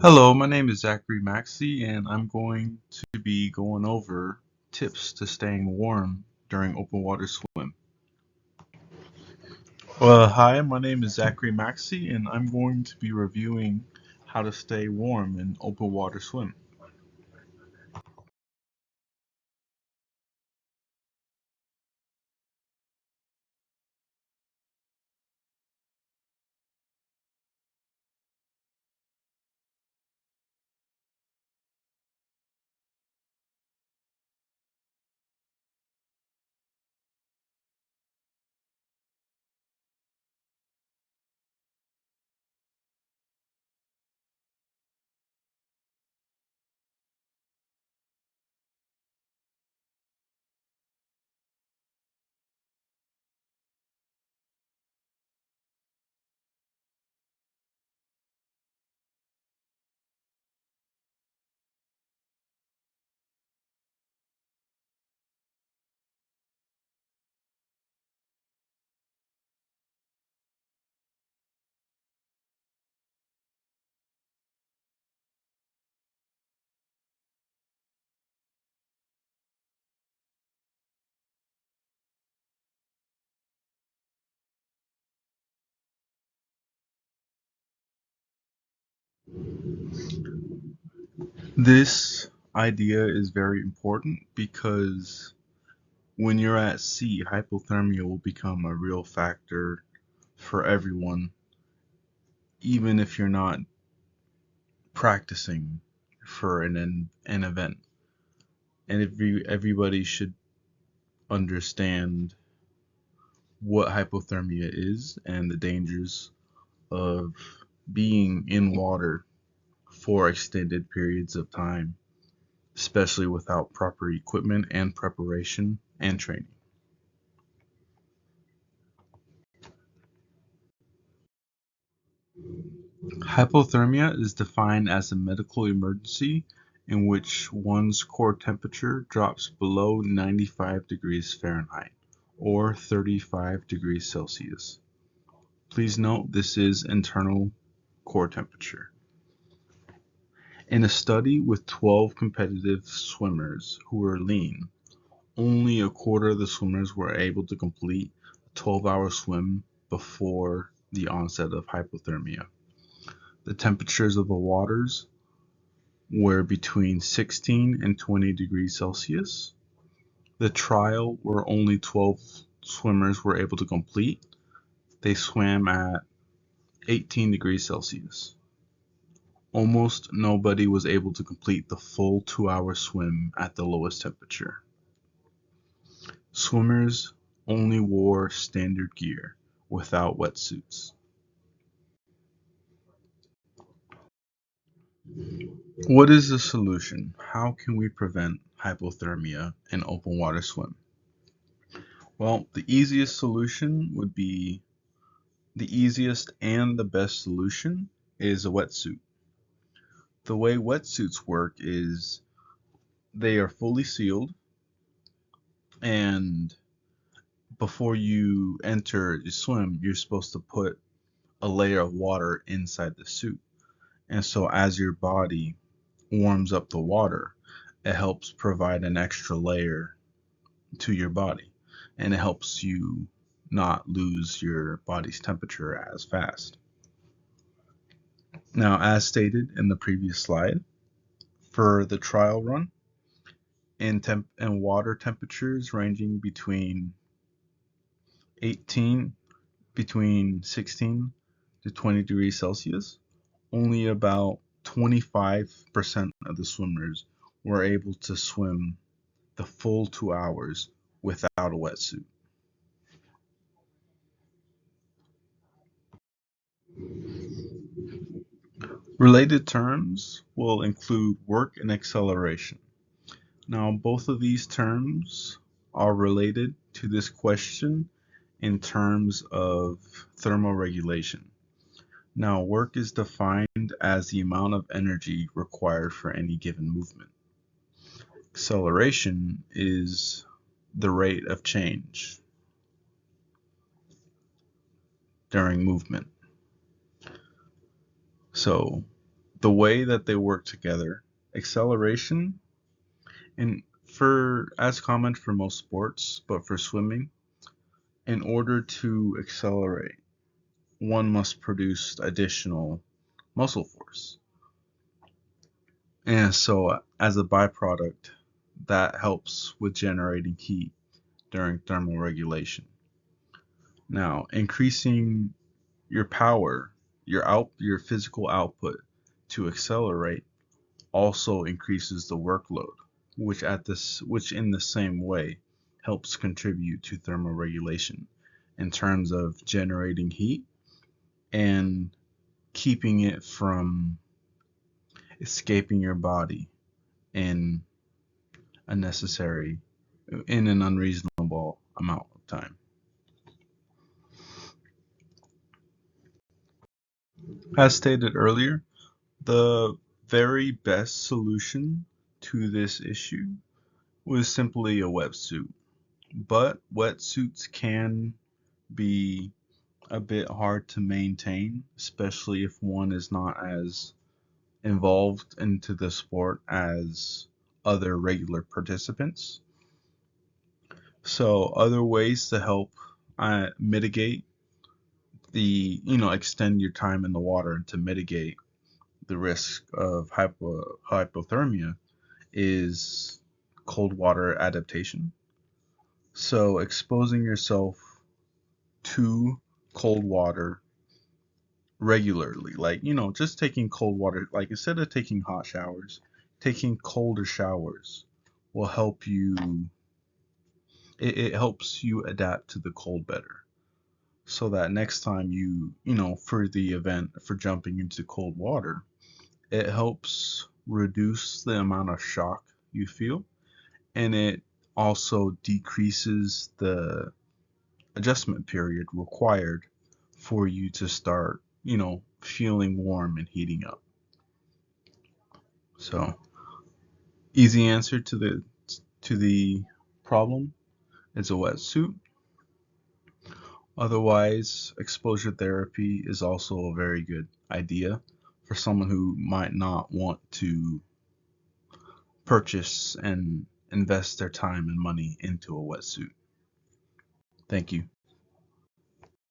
Hello, my name is Zachary Maxey, and I'm going to be going over tips to staying warm during open water swim. Hi, my name is Zachary Maxey, and I'm going to be reviewing how to stay warm in open water swim. This idea is very important because when you're at sea, hypothermia will become a real factor for everyone, even if you're not practicing for an event. And everybody should understand what hypothermia is and the dangers of being in water for extended periods of time, especially without proper equipment and preparation and training. Hypothermia is defined as a medical emergency in which one's core temperature drops below 95 degrees Fahrenheit or 35 degrees Celsius. Please note this is internal core temperature. In a study with 12 competitive swimmers who were lean, only a quarter of the swimmers were able to complete a 12-hour swim before the onset of hypothermia. The temperatures of the waters were between 16 and 20 degrees Celsius. The trial where only 12 swimmers were able to complete, they swam at 18 degrees Celsius. Almost nobody was able to complete the full 2-hour swim at the lowest temperature. Swimmers only wore standard gear, without wetsuits. What is the solution? How can we prevent hypothermia in open water swim? Well, the easiest solution would be the easiest and the best solution is a wetsuit. The way wetsuits work is they are fully sealed, and before you enter the swim, you're supposed to put a layer of water inside the suit. And so as your body warms up the water, it helps provide an extra layer to your body, and it helps you not lose your body's temperature as fast. Now, as stated in the previous slide, for the trial run, in water temperatures ranging eighteen between 16 to 20 degrees Celsius, only about 25% of the swimmers were able to swim the full 2 hours without a wetsuit. Related terms will include work and acceleration. Now, both of these terms are related to this question in terms of thermoregulation. Now, work is defined as the amount of energy required for any given movement. Acceleration is the rate of change during movement. So, the way that they work together, acceleration, and for as common for most sports, but for swimming, in order to accelerate, one must produce additional muscle force. And so, as a byproduct, that helps with generating heat during thermal regulation. Now, increasing your power, your physical output to accelerate also increases the workload, which in the same way helps contribute to thermal regulation in terms of generating heat and keeping it from escaping your body in in an unreasonable amount of time. As stated earlier, the very best solution to this issue was simply a wetsuit. But wetsuits can be a bit hard to maintain, especially if one is not as involved into the sport as other regular participants. So other ways to help mitigate extend your time in the water and to mitigate the risk of hypothermia is cold water adaptation. So exposing yourself to cold water regularly, like, just taking cold water, like instead of taking hot showers, taking colder showers will help you, it helps you adapt to the cold better. So that next time for the event for jumping into cold water, it helps reduce the amount of shock you feel, and it also decreases the adjustment period required for you to start, feeling warm and heating up. So, easy answer to the problem is a wetsuit. Otherwise, exposure therapy is also a very good idea for someone who might not want to purchase and invest their time and money into a wetsuit. Thank you.